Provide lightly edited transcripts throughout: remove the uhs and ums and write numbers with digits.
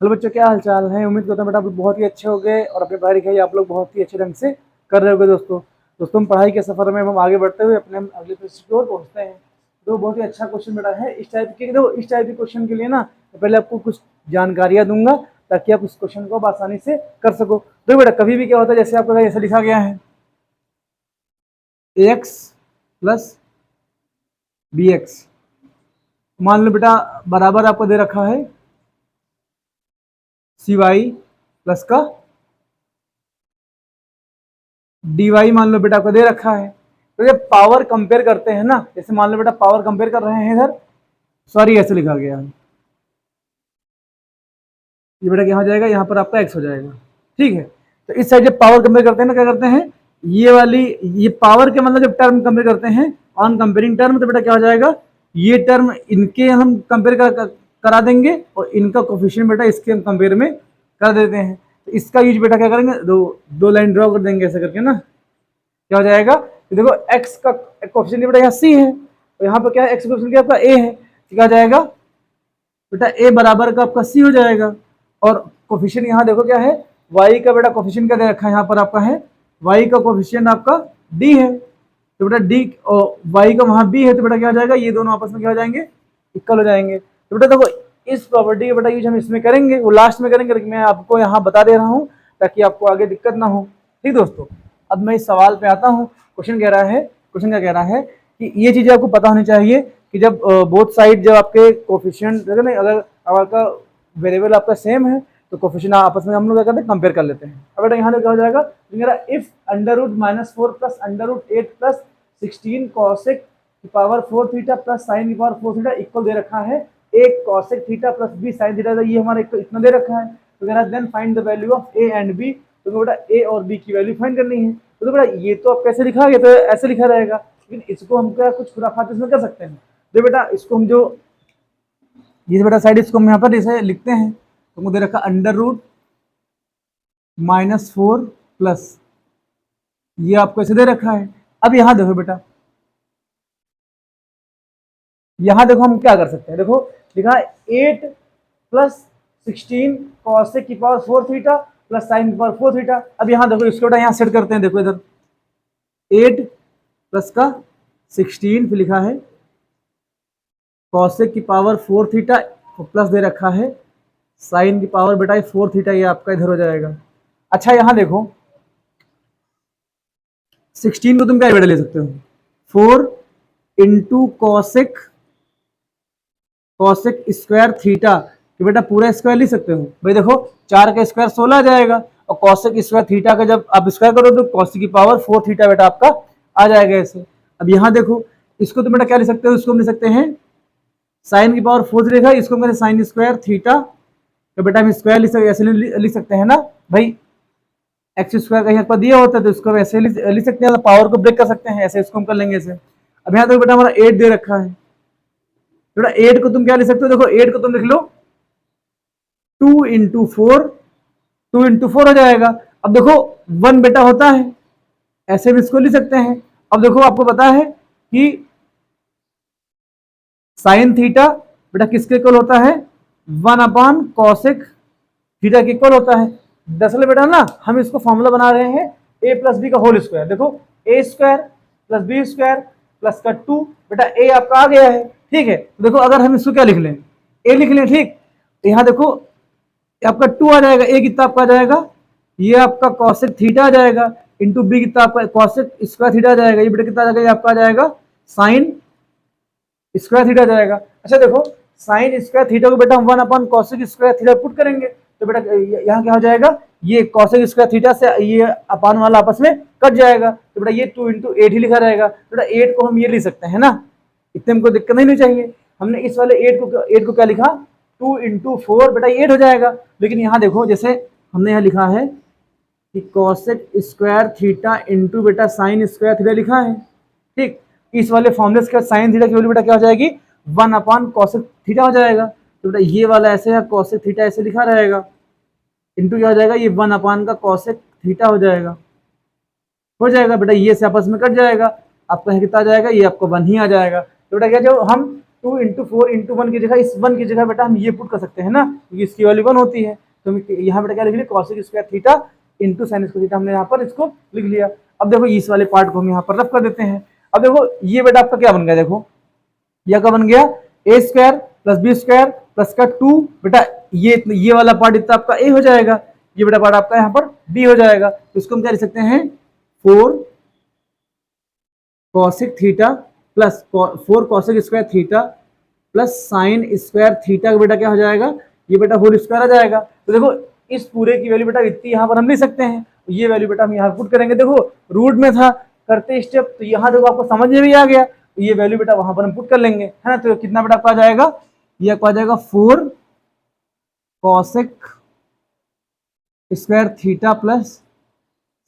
Hello बच्चों, क्या हाल चाल है। उम्मीद करता हूँ बेटा आप लोग बहुत ही अच्छे हो गए और अपनी पढ़ाई लिखाई आप लोग बहुत ही अच्छे ढंग से कर रहे होगे। दोस्तों हम पढ़ाई के सफर में हम आगे बढ़ते हुए अपने अगले प्रश्न की ओर पहुँचते हैं। तो बहुत ही अच्छा क्वेश्चन बेटा है इस टाइप के। देखो इस टाइप के क्वेश्चन के लिए ना पहले आपको कुछ जानकारियाँ दूंगा ताकि आप उस क्वेश्चन को आसानी से कर सको। देखो बेटा कभी भी क्या होता है, जैसे आपका ऐसा लिखा गया है ax प्लस bx, मान लो बेटा बराबर आपको दे रखा है cy प्लस का dy, मान लो बेटा को दे रखा है। तो ये पावर कंपेयर करते हैं ना, जैसे मान लो बेटा पावर कंपेयर कर रहे हैं इधर, सॉरी ऐसे लिखा गया है, ये बेटा क्या हो जाएगा, यहाँ पर आपका x हो जाएगा। ठीक है, तो इस साइड जब पावर कंपेयर करते हैं ना क्या करते हैं, ये वाली ये पावर के मतलब जब टर्म कंपेयर करते हैं ऑन कंपेयरिंग टर्म, तो बेटा क्या हो जाएगा, ये टर्म इनके हम कंपेयर करा देंगे और इनका कोफिशिएंट बेटा इसके हम कंपेयर में कर देते हैं। तो इसका यूज बेटा क्या करेंगे, दो लाइन ड्रॉ कर देंगे ऐसे करके ना, क्या हो जाएगा, तो देखो x का कोफिशिएंट बेटा यहाँ c है और यहाँ पर क्या है, x कोफिशिएंट क्या आपका a है, तो क्या हो जाएगा बेटा a बराबर का आपका c हो जाएगा। और कोफिशिएंट यहाँ देखो क्या है, y का बेटा कोफिशिएंट क्या दे रखा है, यहाँ पर आपका है y का कोफिशिएंट आपका d है, तो बेटा d और y का वहाँ b है, तो बेटा क्या हो जाएगा, ये दोनों आपस में क्या हो जाएंगे, इक्वल हो जाएंगे। तो बेटा देखो इस प्रॉपर्टी का बेटा यूज हम इसमें करेंगे, वो लास्ट में करेंगे, लेकिन मैं आपको यहाँ बता दे रहा हूँ ताकि आपको आगे दिक्कत ना हो। ठीक दोस्तों, अब मैं इस सवाल पे आता हूँ। क्वेश्चन क्या कह रहा है कि ये चीजें आपको पता होनी चाहिए कि जब बोथ साइड जब आपके कोफिशिएंट अगर आपका वेरिएबल आपका सेम है तो कोफिशिएंट आपस में हम लोग क्या करते हैं, कंपेयर कर लेते हैं। अब बेटा यहाँ क्या हो जाएगा, मेरा इफ √-4 प्लस √8 प्लस 16 कॉसेक की पावर 4 थीटा प्लस साइन की पावर 4 थीटा इक्वल दे रखा है एक cosec theta plus B sine theta, ये हमारा इतना दे रखा है। तो कह रहा है then find the value of A and B, तो बेटा ए और बी की वैल्यू फाइंड करनी है। तो बेटा ये तो आप कैसे लिखा गया, तो ऐसे लिखा रहेगा, लेकिन इसको हम क्या कुछ खुराफात इसमें कर सकते हैं। तो बेटा इसको हम जो ये बेटा साइड इसको हम यहाँ पर जैसे लिखते हैं, तो मुझे दे रखा √-4 प्लस ये आपको ऐसे दे रखा है। अब यहाँ देखो बेटा, यहाँ देखो हम क्या कर सकते हैं, देखो लिखा है 8 प्लस 16 कॉसेक की पावर 4 थीटा प्लस साइन की पावर 4 थीटा। अब यहाँ देखो इसको बेटा यहाँ सेट करते हैं, देखो इधर 8 प्लस का 16 फिर लिखा है कॉसेक की पावर 4 थीटा प्लस दे रखा है साइन की पावर बेटा 4 थीटा, ये आपका इधर हो जाएगा। अच्छा यहाँ देखो 16 को तुम क्या बेटा ले सकते हो, 4 इंटू कॉसेक स्क्वायर थीटा, कि बेटा पूरा स्क्वायर लिख सकते हो भाई। देखो 4 का स्क्वायर 16 आ जाएगा और कॉसेक स्क्वायर थीटा का जब आप स्क्वायर करो तो कॉसेक की पावर 4 थीटा बेटा आपका आ जाएगा ऐसे। अब यहाँ देखो इसको तुम बेटा क्या लिख सकते हो, इसको हम लिख सकते हैं साइन की पावर 4 थीटा, इसको मैंने साइन स्क्वायर थीटा, तो बेटा हम स्क्वायर लिख सकते ऐसे लिख सकते हैं ना भाई, एक्स स्क्वायर कहीं पर दिया होता है तो इसको ऐसे लिख सकते हैं, पावर को ब्रेक कर सकते हैं ऐसे, इसको हम कर लेंगे ऐसे। अब यहाँ देखो बेटा हमारा 8 दे रखा है, बेटा 8 को तुम क्या लिख सकते हो, देखो 8 को तुम लिख लो 2 इंटू 4 हो जाएगा। अब देखो 1 बेटा होता है, ऐसे भी इसको लिख सकते हैं। अब देखो आपको पता है कि साइन थीटा बेटा किसके इक्वल होता है, 1 कॉसेक थीटा के इक्वल होता है। दरअसल बेटा ना हम इसको फॉर्मूला बना रहे हैं a प्लस बी का होल स्क्वायर, देखो a square plus B square plus का 2, बेटा a आपका आ गया है। ठीक है, देखो अगर हम इसको क्या लिख लें, a लिख लें, ठीक, तो यहाँ देखो आपका 2 आ जाएगा, a कितना आपका आ जाएगा, ये आपका कॉसेक थीटा आ जाएगा, इंटू बी कितना आपका कॉसेक स्क्वायर थीटा आ जाएगा, ये बेटा कितना आ जाएगा, ये आपका आ जाएगा साइन स्क्वायर थीटा जाएगा। अच्छा देखो साइन स्क्वायर थीटा को बेटा हम 1 कॉसेक स्क्वायर थीटा पुट करेंगे, तो बेटा यहाँ क्या हो जाएगा, ये कॉसेक स्क्वायर थीटा से ये अपान वाला आपस में कट जाएगा, तो बेटा ये 2 इंटू 8 ही लिखा रहेगा। बेटा 8 को हम ये लिख सकते हैं ना, इतने हमको दिक्कत नहीं चाहिए। हमने इस वाले 8 को क्या लिखा, 2 इंटू 4 बेटा 8 हो जाएगा। लेकिन यहाँ देखो जैसे हमने यहाँ लिखा है कि कॉसेक स्क्वायर थीटा इंटू बेटा साइन स्क्वायर थीटा लिखा है, ठीक, इस वाले फॉर्मूले के साइन थीटा की वैल्यू बेटा क्या हो जाएगी, 1 कॉसेक थीटा हो जाएगा। तो बेटा ये वाला ऐसे है, कॉसेक थीटा ऐसे लिखा रहेगा, इंटू क्या हो जाएगा, ये 1 का कॉसेक थीटा हो जाएगा बेटा, ये से आपस में कट जाएगा, आपका कितना आ जाएगा, ये आपको 1 ही आ जाएगा। तो बेटा क्या जो हम 2 × 4 × 1 की जगह, इस 1 की जगह बेटा हम ये पुट कर सकते हैं ना, क्योंकि इसकी वैल्यू 1 होती है। तो यहाँ बेटा क्या लिख लिया, cosec square theta into sine square theta, हमने यहाँ पर इसको लिख लिया। अब देखो इस वाले पार्ट को हम यहाँ पर रफ कर देते हैं। अब देखो ये बेटा आपका क्या बन गया, देखो यह क्या बन गया, A square plus B square plus का 2 बेटा, ये वाला पार्ट इतना आपका ए हो जाएगा, ये बेटा पार्ट आपका यहाँ पर बी हो जाएगा। तो इसको हम क्या लिख सकते हैं, 4 cosec theta plus 4 cosec square theta plus sine square theta का बेटा क्या हो जाएगा, ये बेटा होल स्क्वायर आ जाएगा। तो देखो इस पूरे की वैल्यू बेटा इतनी यहाँ पर हम लिख सकते हैं, ये वैल्यू बेटा हम यहाँ पुट करेंगे। देखो रूट में था करते स्टेप, तो यहाँ देखो आपको समझ में भी आ गया, तो ये वैल्यू बेटा वहां पर हम पुट कर लेंगे, है ना। तो कितना बेटा आपका आ जाएगा, ये आपका आ जाएगा 4 cosec square theta plus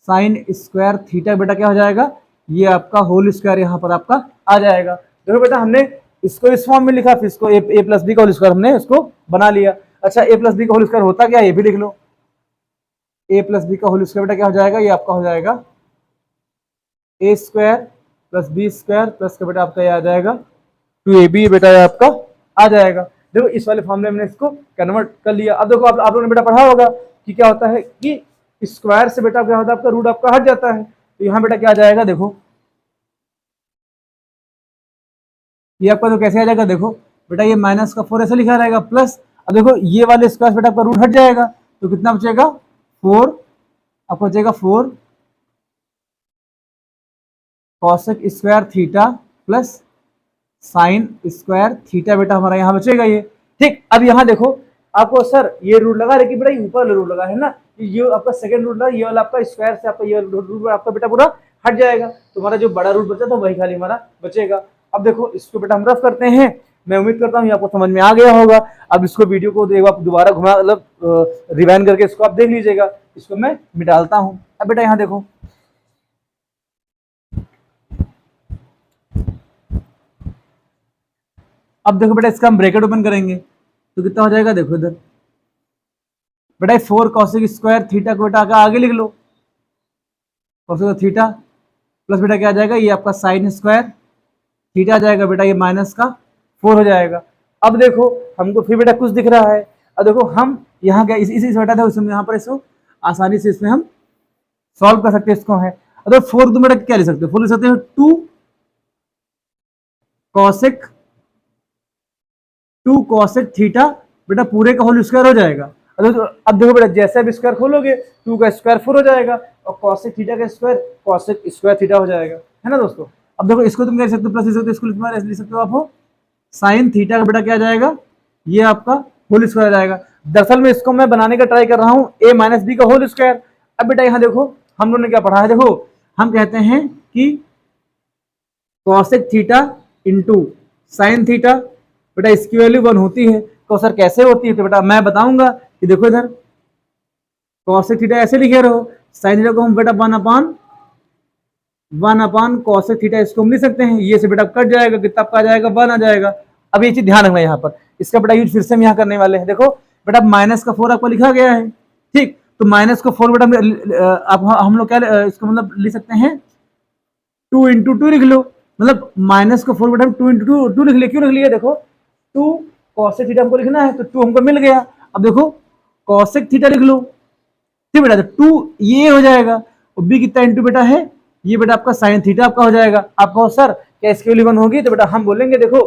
sine square theta बेटा क्या हो जाएगा, ये आपका होल स्क्वायर यहाँ पर आपका आ जाएगा। देखो बेटा हमने इसको इस फॉर्म में लिखा, फिर इसको ए प्लस बी का होल स्क्वायर हमने इसको बना लिया। अच्छा ए प्लस बी का होल स्क्वायर होता क्या, ये भी लिख लो, ए प्लस बी का होल स्क्वायर बेटा क्या हो जाएगा, ये आपका हो जाएगा A square plus B square plus का बेटा आपका ये आ जाएगा 2ab बेटा ये आपका आ जाएगा। देखो इस वाले फॉर्मूले में इसको कन्वर्ट कर लिया। अब देखो आप लोगों ने बेटा पढ़ा होगा कि क्या होता है कि स्क्वायर से बेटा क्या होता है, आपका रूट आपका हट जाता है। तो यहाँ बेटा क्या आ जाएगा, देखो ये आपका तो कैसे आ जाएगा, देखो बेटा ये माइनस का 4 ऐसे लिखा रहेगा प्लस, अब देखो ये वाले स्क्वायर बेटा आपका रूट हट जाएगा, तो कितना बचेगा 4, आपको बचेगा 4 cosec square theta plus sine square theta बेटा हमारा यहाँ बचेगा ये। ठीक, अब यहाँ देखो आपको सर ये रूट लगा, लेकिन बेटा ऊपर वाला रूट लगा है ना, ये आपका सेकंड रूट लगा, ये वाला आपका स्क्वायर से आपका ये रूट आपका बेटा पूरा हट जाएगा, तो हमारा जो बड़ा रूट बचा था वही खाली हमारा बचेगा। अब देखो इसको बेटा हम रफ करते हैं, मैं उम्मीद करता हूँ ये आपको समझ में आ गया होगा। अब इसको वीडियो को एक बार दोबारा घुमा, मतलब रिवाइंड करके इसको आप देख लीजिएगा। इसको मैं मिटालता हूँ। अब बेटा यहाँ देखो, अब देखो बेटा इसका हम ब्रैकेट ओपन करेंगे तो कितना हो जाएगा, देखो इधर बेटा 4 कॉसेक स्क्वायर थीटा को बेटा आगे लिख लो, कॉसेक थीटा प्लस बेटा क्या आ जाएगा, ये आपका साइन स्क्वायर थीटा आ जाएगा बेटा, ये माइनस का 4 हो जाएगा। अब देखो हमको फिर बेटा कुछ दिख रहा है, अब देखो हम यहाँ क्या इसी से बेटा था, उसमें यहाँ पर इसको आसानी से इसमें हम सॉल्व कर सकते हैं इसको है। अगर 4 तुम बेटा क्या लिख सकते हो, 4 लिख सकते हो 2 कॉसेक थीटा बेटा पूरे का होल स्क्वायर हो जाएगा। अब देखो बेटा जैसे आप स्क्वायर खोलोगे 2 का स्क्वायर 4 हो जाएगा और कॉसेक थीटा का स्क्वायर कॉसेक स्क्वायर थीटा हो जाएगा, है ना दोस्तों। अब देखो इसको तुम कह सकते हो प्लस लिख सकते हो, इसको लिख सकते हो आप साइन थीटा का बेटा क्या जाएगा, ये आपका होल स्क्वायर जाएगा। दरअसल में इसको मैं बनाने का ट्राई कर रहा हूँ a माइनस बी का होल स्क्वायर। अब बेटा यहाँ देखो हम लोगों ने क्या पढ़ा है, देखो हम कहते हैं कि cosec theta into sine theta बेटा इसकी वैल्यू 1 होती है। तो सर कैसे होती है, तो बेटा मैं बताऊंगा कि देखो इधर कॉसेक थीटा ऐसे लिखे रहो, साइन थीटा को हम बेटा 1 अपान कॉसेक थीटा इसको हम लिख सकते हैं, ये से बेटा कट जाएगा, कितना आपका आ जाएगा 1 आ जाएगा। अब ये चीज ध्यान रखना यहाँ पर, इसका बेटा यूज फिर से हम यहाँ करने वाले हैं। देखो बेटा माइनस का 4 आपको लिखा गया है, ठीक, तो माइनस को 4 बेटा आप हम लोग क्या इसको मतलब लिख सकते हैं 2 × 2 लिख लो, मतलब माइनस को 4 बेटा 2 × 2 लिख लिया। क्यों लिख लिया, देखो 2 कॉसेक थीटा हमको लिखना है तो 2 हमको मिल गया। अब देखो कॉसेक थीटा लिख लो, ठीक बेटा, तो 2 ये हो जाएगा और बी कितना इंटू बेटा है, ये बेटा आपका साइन थीटा आपका हो जाएगा। आप कहो सर क्या इसकी वैल्यू 1 होगी, तो बेटा हम बोलेंगे देखो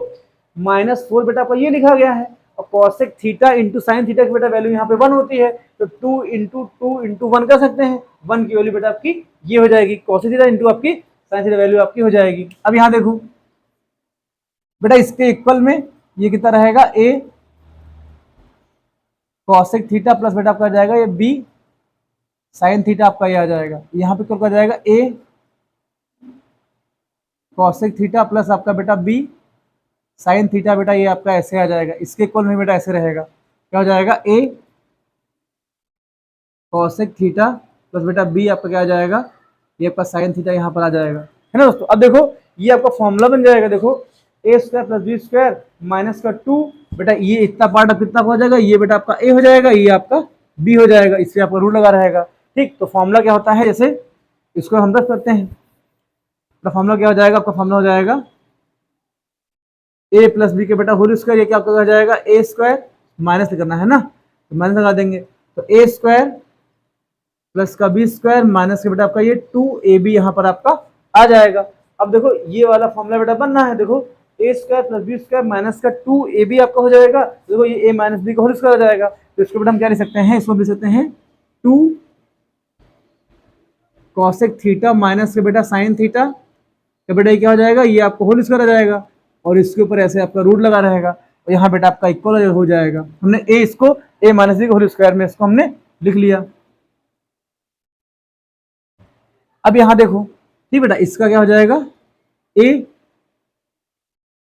-4 बेटा आपका ये लिखा गया है और cosec theta into sine theta की बेटा वैल्यू यहाँ पे 1 होती है, तो 2 × 2 × 1 कर सकते हैं। 1 की वैल्यू बेटा आपकी ये हो जाएगी, कॉसेक थीटा इंटू आपकी साइन थीटा वैल्यू आपकी हो जाएगी। अब यहाँ देखो बेटा इसके इक्वल में ये कितना रहेगा, a कॉसेक थीटा प्लस बेटा आपका आ जाएगा ये b साइन थीटा आपका ये आ जाएगा, यहाँ पे क्या जाएगा a कॉसेक थीटा प्लस आपका बेटा b साइन थीटा बेटा ये आपका ऐसे आ जाएगा। इसके इक्वल में बेटा ऐसे रहेगा, क्या हो जाएगा a कॉसेक थीटा प्लस बेटा b आपका क्या आ जाएगा, ये आपका साइन थीटा यहाँ पर आ जाएगा, है ना दोस्तों। अब देखो ये आपका फॉर्मूला बन जाएगा, देखो a square plus B square minus का 2 बेटा ये इतना पार्ट अब कितना हो जाएगा, ये बेटा आपका a हो जाएगा, ये आपका b हो जाएगा, इससे आपका रूट लगा रहेगा, ठीक। तो फॉर्मूला क्या होता है, जैसे इसको हम रख करते हैं, तो फॉर्मूला क्या हो जाएगा, आपका फॉर्मूला हो जाएगा ए प्लस बी के बेटा होल स्क्वायर, ये क्या आपका हो जाएगा ए स्क्वायर, माइनस करना है ना तो माइनस लगा देंगे, तो ए स्क्वायर प्लस का बी स्क्वायर माइनस के बेटा आपका ये 2ab यहाँ पर आपका आ जाएगा। अब देखो ये वाला फॉर्मूला बेटा बनना है, देखो A square plus B square minus का 2ab आपका हो जाएगा, देखो ये ए माइनस बी का होल स्क्वायर हो जाएगा, तो इसको बेटा हम क्या लिख सकते हैं, इसको लिख सकते हैं 2 कॉसेक थीटा माइनस के बेटा साइन थीटा, तो बेटा ये क्या हो जाएगा, ये आपको होल स्क्वायर आ जाएगा और इसके ऊपर ऐसे आपका रूट लगा रहेगा और यहाँ बेटा आपका इक्वल हो जाएगा। हमने ए इसको ए माइनस बी होल स्क्वायर में इसको हमने लिख लिया। अब यहाँ देखो ठीक बेटा, इसका क्या हो जाएगा ए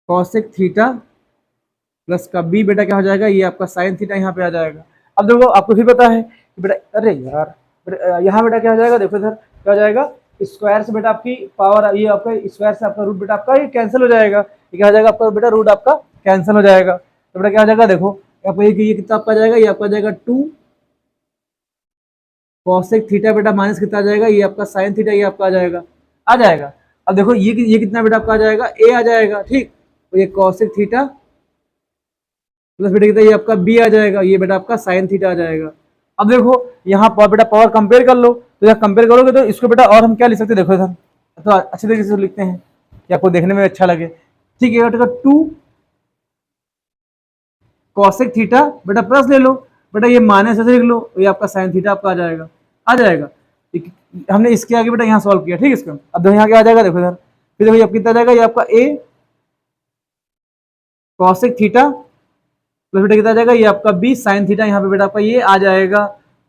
कॉसेक थीटा प्लस का बी बेटा क्या हो जाएगा, ये आपका साइन थीटा यहाँ पे आ जाएगा। अब देखो आपको फिर पता है कि बेटा, अरे यार यहाँ बेटा क्या हो जाएगा, देखो इधर क्या हो जाएगा, स्क्वायर से बेटा आपकी पावर, ये आपका स्क्वायर से आपका रूट बेटा आपका ये कैंसिल हो जाएगा, ये क्या हो जाएगा आपका बेटा रूट आपका कैंसिल हो जाएगा, तो बेटा क्या हो जाएगा, देखो आपका ये कितना आपका जाएगा, ये आपका जाएगा 2 कॉसेक थीटा बेटा माइनस कितना आ जाएगा, ये आपका साइन थीटा, ये आपका आ जाएगा। अब देखो ये कितना बेटा आपका आ जाएगा, ए आ जाएगा, ठीक, तो ये कॉसेक थीटा प्लस बेटा कितना, ये आपका बी आ जाएगा, ये बेटा आपका साइन थीटा आ जाएगा। अब देखो यहाँ पर बेटा पावर कंपेयर कर लो, तो यहाँ कंपेयर करोगे तो इसको बेटा और हम क्या लिख सकते हैं, देखो इधर तो अच्छे तरीके से लिखते हैं कि आपको देखने में अच्छा लगे, ठीक है बेटा 2 कॉसेक थीटा बेटा प्लस ले लो बेटा, ये माइनस ऐसे लिख लो, ये आपका साइन थीटा आपका आ जाएगा। हमने इसके आगे बेटा यहाँ सॉल्व किया, ठीक, इसका अब देखो यहाँ क्या आ जाएगा, देखो इधर फिर देखो ये कितना आ जाएगा, ये आपका ए कॉसेक थीटा प्लस बेटा कितना आ जाएगा, ये आपका बी साइन थीटा, यहाँ पे बेटा आपका ये आ जाएगा,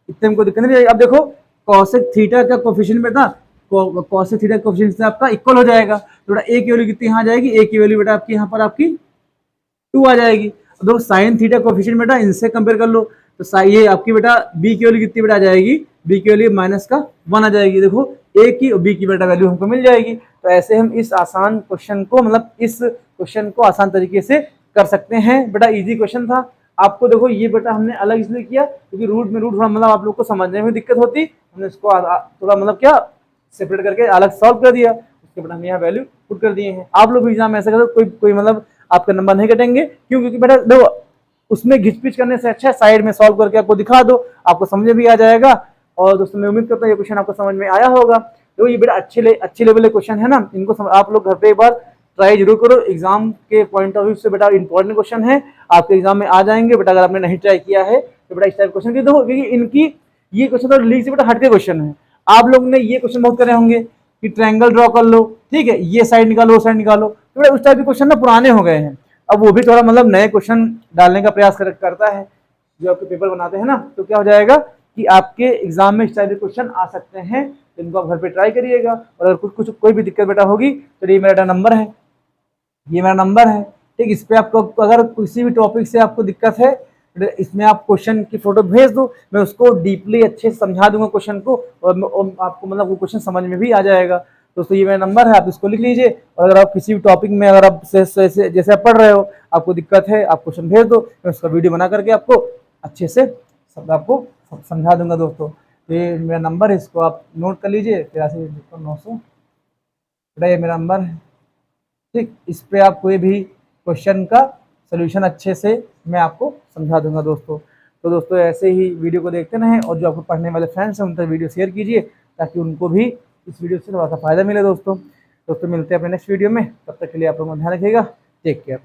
इतने हमको दिक्कत नहीं। अब देखो कॉसेक थीटा का कोफिशिएंट बेटा कॉसेक थीटा कोफिशिएंट से आपका इक्वल हो जाएगा, तो बेटा ए की वैल्यू कितनी यहाँ आ जाएगी, ए की वैल्यू बेटा आपकी यहाँ पर आपकी 2 आ जाएगी। देखो साइन थीटा कोफिशिएंट बेटा इनसे कंपेयर कर लो, तो ये आपकी बेटा बी की वैल्यू कितनी बेटा आ जाएगी, बी की वैल्यू माइनस का 1 आ जाएगी, देखो ए की और बी की बेटा वैल्यू हमको मिल जाएगी। तो ऐसे हम इस आसान क्वेश्चन को, मतलब इस क्वेश्चन को आसान तरीके से कर सकते हैं बेटा, इजी क्वेश्चन था। आपको देखो ये बेटा हमने अलग इसलिए किया क्योंकि रूट में रूट मतलब आप लोग को समझने में दिक्कत होती, हमने इसको थोड़ा मतलब क्या सेपरेट करके अलग सॉल्व कर दिया, उसके बाद हम यहाँ वैल्यू पुट कर दिए हैं। आप लोग भी एग्जाम में ऐसा करो, कोई मतलब आपका नंबर नहीं कटेंगे, क्यों, क्योंकि बेटा देखो उसमें घिचपिच करने से अच्छा है साइड में सॉल्व करके आपको दिखा दो, आपको समझ में भी आ जाएगा। और दोस्तों मैं उम्मीद करता हूँ ये क्वेश्चन आपको समझ में आया होगा। तो ये बेटा अच्छे लेवल के क्वेश्चन है ना, इनको आप लोग घर पे एक बार ट्राई जरूर करो, एग्जाम के पॉइंट ऑफ व्यू से बेटा इंपॉर्टेंट क्वेश्चन है, आपके एग्जाम में आ जाएंगे बेटा। अगर आपने नहीं ट्राई किया है तो बेटा इस टाइप क्वेश्चन की देखो, क्योंकि इनकी ये क्वेश्चन तो लीग से बेटा हटके क्वेश्चन है। आप लोग ने ये क्वेश्चन बहुत करे होंगे कि ट्रायंगल ड्रॉ कर लो, ठीक है, ये साइड निकालो वो साइड निकालो, तो बेटा उस टाइप के क्वेश्चन ना पुराने हो गए हैं, अब वो भी थोड़ा मतलब नए क्वेश्चन डालने का प्रयास करता है जो आपके पेपर बनाते हैं ना, तो क्या हो जाएगा कि आपके एग्जाम में इस टाइप के क्वेश्चन आ सकते हैं, तो इनको आप घर पे ट्राई करिएगा। और अगर कुछ कोई भी दिक्कत बेटा होगी तो ये मेरा नंबर है, ये मेरा नंबर है, ठीक, इस पर आपको अगर किसी भी टॉपिक से आपको दिक्कत है, इसमें आप क्वेश्चन की फोटो भेज दो, मैं उसको डीपली अच्छे से समझा दूंगा क्वेश्चन को, और आपको मतलब वो क्वेश्चन समझ में भी आ जाएगा। दोस्तों ये मेरा नंबर है, आप इसको लिख लीजिए। और अगर आप किसी भी टॉपिक में अगर आप जैसे आप पढ़ रहे हो, आपको दिक्कत है, आप क्वेश्चन भेज दो, मैं उसका वीडियो बना करके आपको अच्छे से सब आपको समझा दूंगा। दोस्तों तो ये मेरा नंबर है, इसको आप नोट कर लीजिए, 83 बेटा ये मेरा नंबर है, ठीक, इस पे आप कोई भी क्वेश्चन का सोल्यूशन अच्छे से मैं आपको समझा दूंगा दोस्तों। तो दोस्तों ऐसे ही वीडियो को देखते रहें, और जो आपको पढ़ने वाले फ्रेंड्स हैं उन तक वीडियो शेयर कीजिए ताकि उनको भी इस वीडियो से थोड़ा सा फायदा मिले। दोस्तों मिलते हैं अपने नेक्स्ट वीडियो में, तब तक के लिए आप लोगों का ध्यान रखिएगा, टेक केयर।